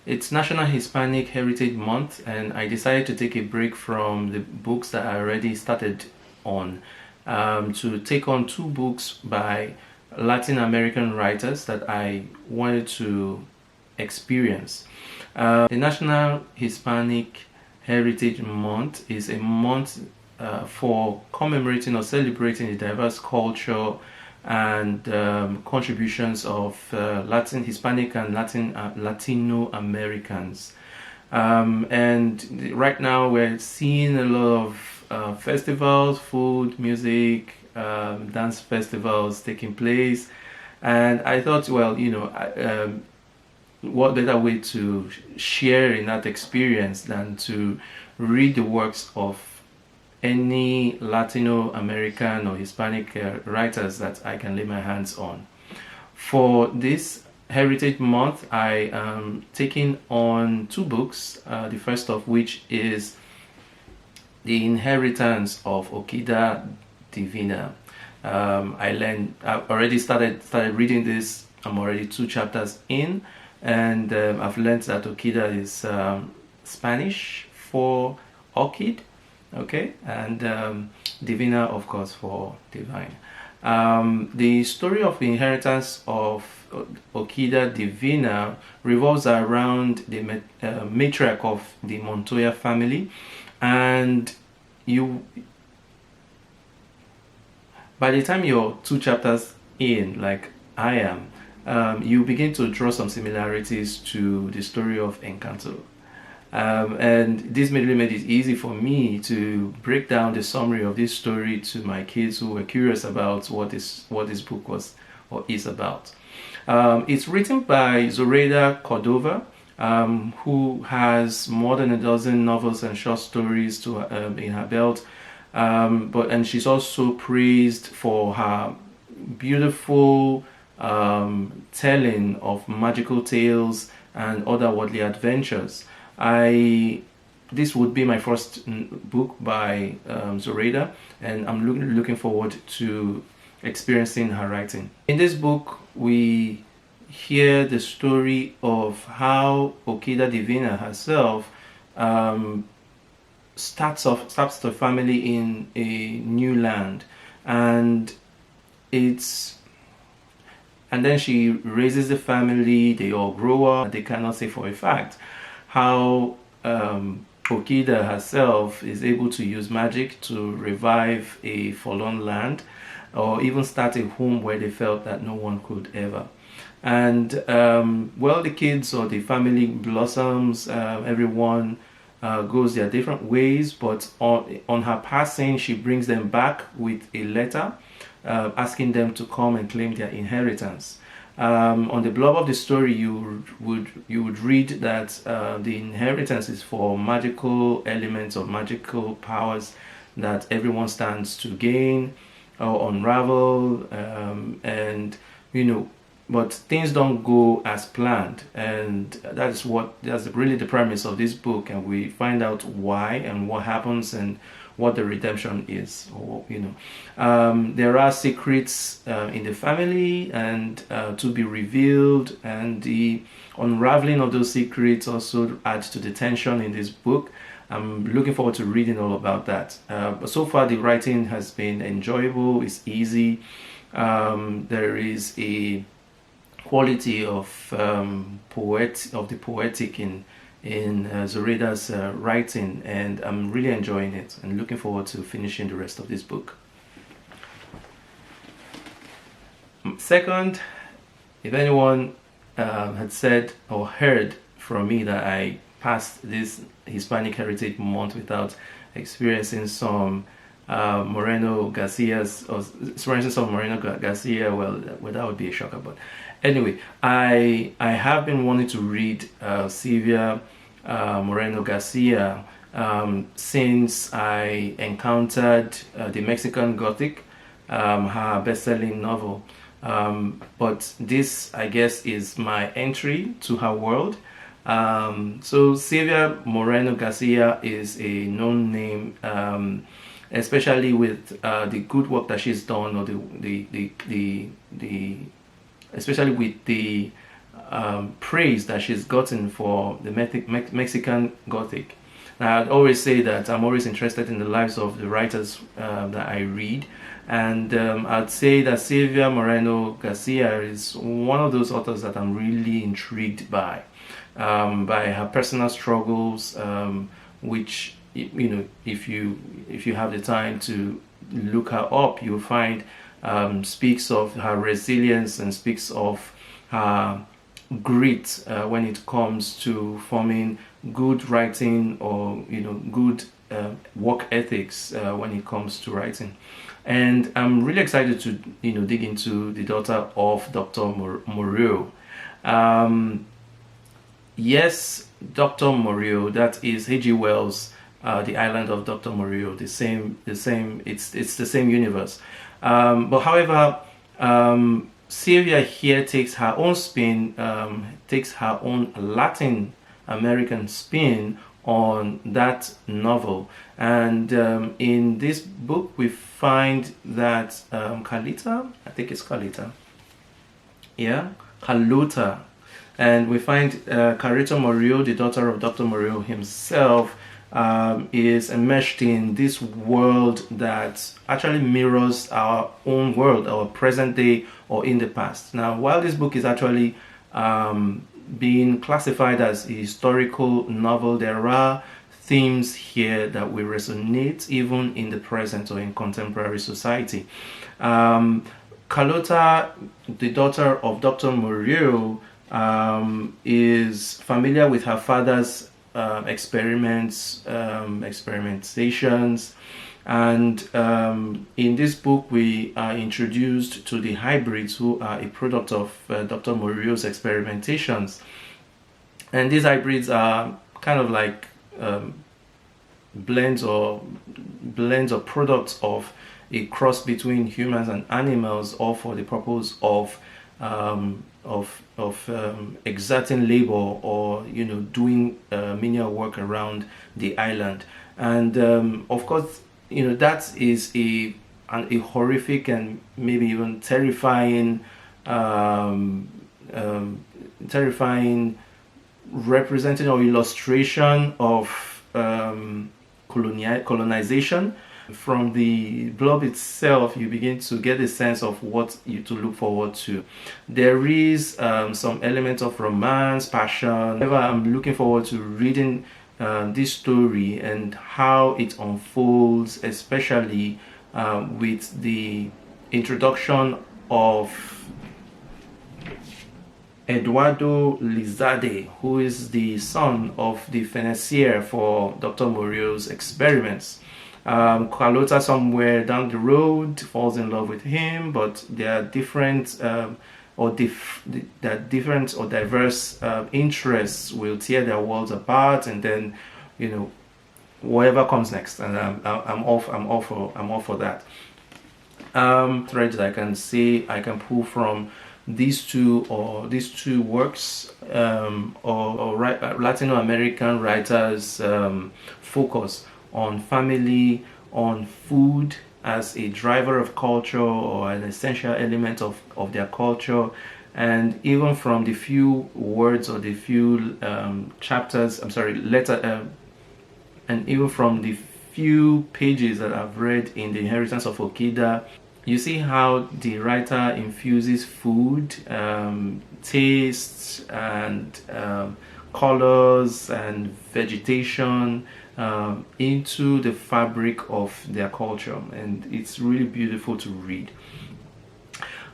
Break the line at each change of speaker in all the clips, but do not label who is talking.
it's National Hispanic Heritage Month, and I decided to take a break from the books that I already started on to take on two books by Latin American writers that I wanted to experience. The National Hispanic Heritage Month is a month for commemorating or celebrating the diverse culture and contributions of Hispanic and Latino Americans. And right now we're seeing a lot of festivals, food, music, dance festivals taking place. And I thought, well, what better way to share in that experience than to read the works of any Latino American or Hispanic writers that I can lay my hands on. For this Heritage Month, I am taking on two books, the first of which is The Inheritance of Orquidea Divina. I've already started reading this. I'm already 2 chapters in, and I've learned that Orquidea is Spanish for orchid. Okay, and Divina, of course, for divine. The story of the inheritance of Orquidea Divina revolves around the matriarch of the Montoya family, and by the time you're 2 chapters in, like I am, you begin to draw some similarities to the story of Encanto. And this really made it easy for me to break down the summary of this story to my kids who were curious about what this book was or is about. It's written by Zoraida Cordova, who has more than a dozen novels and short stories in her belt, and she's also praised for her beautiful telling of magical tales and otherworldly adventures. This would be my first book by Zoraida, and I'm looking forward to experiencing her writing. In this book, we hear the story of how Orquidea Divina herself starts the family in a new land, and then she raises the family. They all grow up. They cannot say for a fact how Orquidea herself is able to use magic to revive a fallen land, or even start a home where they felt that no one could ever. And well, the kids or the family blossoms. Everyone goes their different ways, but on her passing, she brings them back with a letter asking them to come and claim their inheritance. On the blurb of the story, you would read that the inheritance is for magical elements or magical powers that everyone stands to gain or unravel, and but things don't go as planned, and that's really the premise of this book, and we find out why and what happens and what the redemption is. There are secrets in the family and to be revealed, and the unraveling of those secrets also adds to the tension in this book. I'm looking forward to reading all about that. But so far the writing has been enjoyable. It's easy. There is a quality of the poetic in Zoraida's writing, and I'm really enjoying it and looking forward to finishing the rest of this book. Second, if anyone had said or heard from me that I passed this Hispanic Heritage Month without experiencing some Moreno Garcia's, or experiencing some Moreno Garcia, well, that would be a shocker. But anyway, I have been wanting to read Silva Moreno Garcia since I encountered The Mexican Gothic, her best-selling novel. But this, I guess, is my entry to her world. So Silva Moreno Garcia is a known name, especially with the good work that she's done, or especially with the praise that she's gotten for the Mexican Gothic. Now, I'd always say that I'm always interested in the lives of the writers that I read, and I'd say that Silva Moreno Garcia is one of those authors that I'm really intrigued by her personal struggles, which, you know, if you have the time to look her up, you'll find speaks of her resilience and speaks of her grit when it comes to forming good writing, or, you know, good work ethics when it comes to writing. And I'm really excited to, you know, dig into the daughter of Dr. Moreau. Yes, Dr. Moreau, that is H.G. Wells' The Island of Dr. Moreau, it's the same universe. But however, Silvia here takes her own spin, takes her own Latin American spin on that novel. And in this book we find that Carlota, I think it's Carlota, yeah, Carlota, and we find Carlota Moreau, the daughter of Dr. Moreau himself, is enmeshed in this world that actually mirrors our own world, our present day or in the past. Now, while this book is actually being classified as a historical novel, there are themes here that will resonate even in the present or in contemporary society. Carlota, the daughter of Dr. Moreau, is familiar with her father's experimentations, and in this book we are introduced to the hybrids who are a product of Dr. Moreau's experimentations. And these hybrids are kind of like blends or products of a cross between humans and animals, all for the purpose of exerting labor, or, you know, doing menial work around the island. And of course, you know, that is a horrific and maybe even terrifying representing or illustration of colonization. From the blurb itself, you begin to get a sense of what you to look forward to. There is some element of romance, passion. However, I'm looking forward to reading this story and how it unfolds, especially with the introduction of Eduardo Lizarde, who is the son of the financier for Dr. Moreau's experiments. Carlota, somewhere down the road, falls in love with him, but there are different or diverse interests will tear their worlds apart, and then, you know, whatever comes next. And I'm all for that. Threads that I can say I can pull from these two works, or Latino American writers' focus on family, on food as a driver of culture or an essential element of their culture. And even from the few words or the few and even from the few pages that I've read in The Inheritance of Orquidea, you see how the writer infuses food, tastes, and colors and vegetation into the fabric of their culture, and it's really beautiful to read.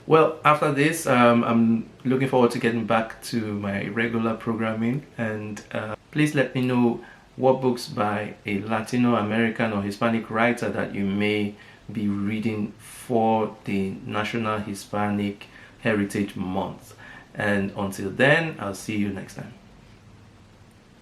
Well, after this, I'm looking forward to getting back to my regular programming, and please let me know what books by a Latino American or Hispanic writer that you may be reading for the National Hispanic Heritage Month. And until then, I'll see you next time.